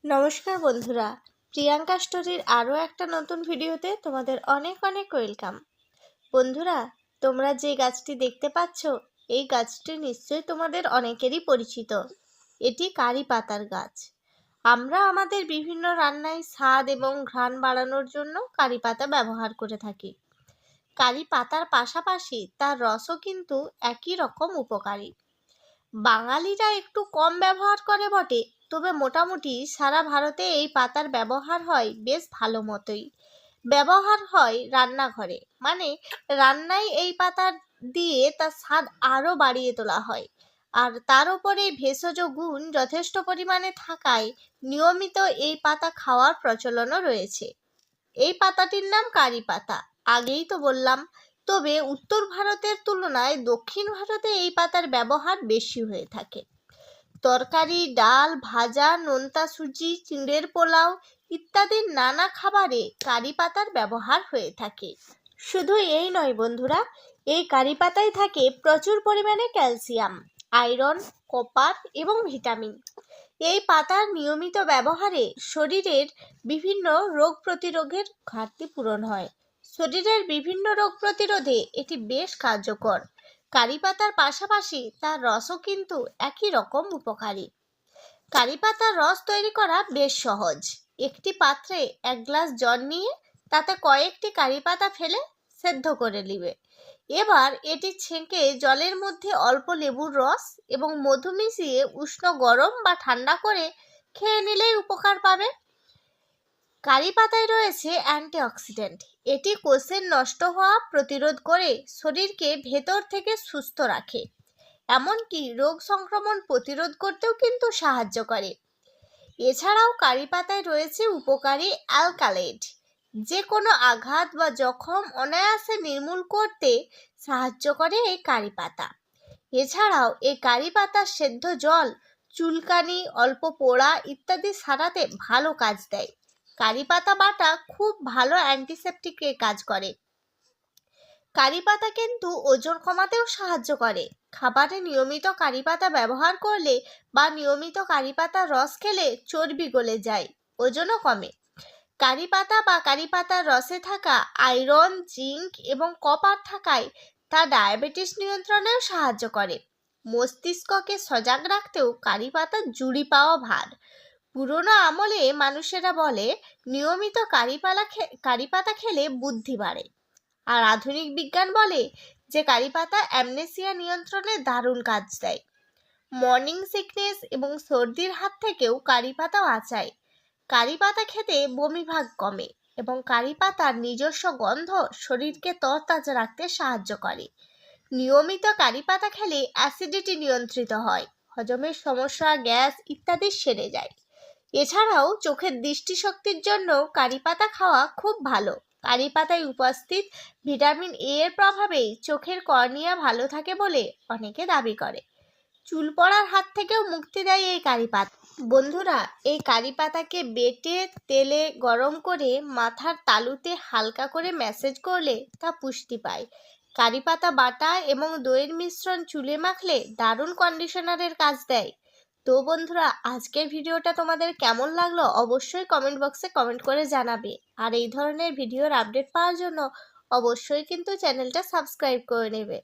নমস্কার বন্ধুরা, প্রিয়াঙ্কা স্টোরির আরও একটা নতুন ভিডিওতে তোমাদের অনেক অনেক ওয়েলকাম। বন্ধুরা, তোমরা যে গাছটি দেখতে পাচ্ছ, এই গাছটি নিশ্চয়ই তোমাদের অনেকেরই পরিচিত। এটি কারি পাতার গাছ। আমরা আমাদের বিভিন্ন রান্নায় স্বাদ এবং ঘ্রাণ বাড়ানোর জন্য কারি পাতা ব্যবহার করে থাকি। কারি পাতার পাশাপাশি তার রসও কিন্তু একই রকম উপকারী। বাঙালিরা একটু কম ব্যবহার করে বটে, তবে মোটামুটি সারা ভারতে এই পাতার ব্যবহার হয় বেশ ভালো মতোই। ব্যবহার হয় রান্নাঘরে, মানে রান্নায় এই পাতা দিয়ে তার স্বাদ আরও বাড়িয়ে তোলা হয়। আর তার উপরে ভেষজ গুণ যথেষ্ট পরিমাণে থাকায় নিয়মিত এই পাতা খাওয়ার প্রচলনও রয়েছে। এই পাতাটির নাম কারি পাতা, আগেই তো বললাম। তবে উত্তর ভারতের তুলনায় দক্ষিণ ভারতে এই পাতার ব্যবহার বেশি হয়ে থাকে। তরকারি, ডাল, ভাজা, নোনতা সুজি, চিঁড়ের পোলাও ইত্যাদি নানা খাবারে কারি পাতার ব্যবহার হয়ে থাকে। শুধু এই নয় বন্ধুরা, এই কারি পাতায় থাকে প্রচুর পরিমাণে ক্যালসিয়াম, আয়রন, কপার এবং ভিটামিন। এই পাতার নিয়মিত ব্যবহারে শরীরের বিভিন্ন রোগ প্রতিরোধের ঘাটতি পূরণ হয়। শরীরের বিভিন্ন রোগ প্রতিরোধে এটি বেশ কার্যকর। কারি পাতার পাশাপাশি তার রসও কিন্তু একই রকম উপকারী। কারি পাতার রস তৈরি করা বেশ সহজ। একটি পাত্রে 1 গ্লাস জল নিয়ে তাতে কয়েকটি কারি পাতা ফেলে সেদ্ধ করে নিবে। এবার এটি ছেঁকে জলের মধ্যে অল্প লেবুর রস এবং মধু মিশিয়ে উষ্ণ গরম বা ঠান্ডা করে খেয়ে নিলেই উপকার পাবে। কারি পাতায় রয়েছে অ্যান্টিঅক্সিডেন্ট। এটি কোষের নষ্ট হওয়া প্রতিরোধ করে শরীরকে ভেতর থেকে সুস্থ রাখে। এমনকি রোগ সংক্রমণ প্রতিরোধ করতেও কিন্তু সাহায্য করে। এছাড়াও কারি পাতায় রয়েছে উপকারী অ্যালকালয়েড, যে কোনো আঘাত বা জখম অনায়াসে নির্মূল করতে সাহায্য করে এই কারি পাতা। এছাড়াও এই কারি পাতার সেদ্ধ জল চুলকানি, অল্প পোড়া ইত্যাদি সারাতে ভালো কাজ দেয়। কারি পাতা বাটা খুব ভালো অ্যান্টিসেপটিকের কাজ করে। কারি পাতা কিন্তু ওজন কমাতেও সাহায্য করে। খাবারে নিয়মিত কারি পাতা ব্যবহার করলে বা নিয়মিত কারি পাতার রস খেলে চর্বি গলে যায়, ওজনও কমে। কারি পাতা বা কারি পাতার রসে থাকা আয়রন, জিঙ্ক এবং কপার থাকায় তা ডায়াবেটিস নিয়ন্ত্রণেও সাহায্য করে। মস্তিষ্ককে সজাগ রাখতেও কারি পাতার জুড়ি পাওয়া ভার। পুরোনো আমলে মানুষেরা বলে নিয়মিত কারি পাতা খেলে বুদ্ধি বাড়ে। আর আধুনিক বিজ্ঞান বলে যে কারি পাতা অ্যামনেসিয়া নিয়ন্ত্রণে দারুণ কাজ দেয়। মর্নিং সিকনেস এবং সর্দির হাত থেকেও কারি পাতা বাঁচায়। কারি পাতা খেতে বমিভাব কমে এবং কারি পাতার নিজস্ব গন্ধ শরীরকে তরতাজা রাখতে সাহায্য করে। নিয়মিত কারি পাতা খেলে অ্যাসিডিটি নিয়ন্ত্রিত হয়, হজমের সমস্যা, গ্যাস ইত্যাদি সেরে যায়। এছাড়াও চোখের দৃষ্টিশক্তির জন্য কারি পাতা খাওয়া খুব ভালো। কারি পাতায় উপস্থিত ভিটামিন এ এর প্রভাবে চোখের কর্নিয়া ভালো থাকে বলে অনেকে দাবি করে। চুল পড়ার হাত থেকেও মুক্তি দেয় এই কারি পাতা। বন্ধুরা, এই কারি পাতাকে বেটে তেলে গরম করে মাথার তালুতে হালকা করে ম্যাসেজ করলে তা পুষ্টি পায়। কারি পাতা বাটা এবং দইয়ের মিশ্রণ চুলে মাখলে দারুণ কন্ডিশনারের কাজ দেয়। তো বন্ধুরা, আজকের ভিডিওটা তোমাদের কেমন লাগলো অবশ্যই কমেন্ট বক্সে কমেন্ট করে জানাবে। আর এই ধরনের ভিডিওর আপডেট পাওয়ার জন্য অবশ্যই কিন্তু চ্যানেলটা সাবস্ক্রাইব করে নেবে।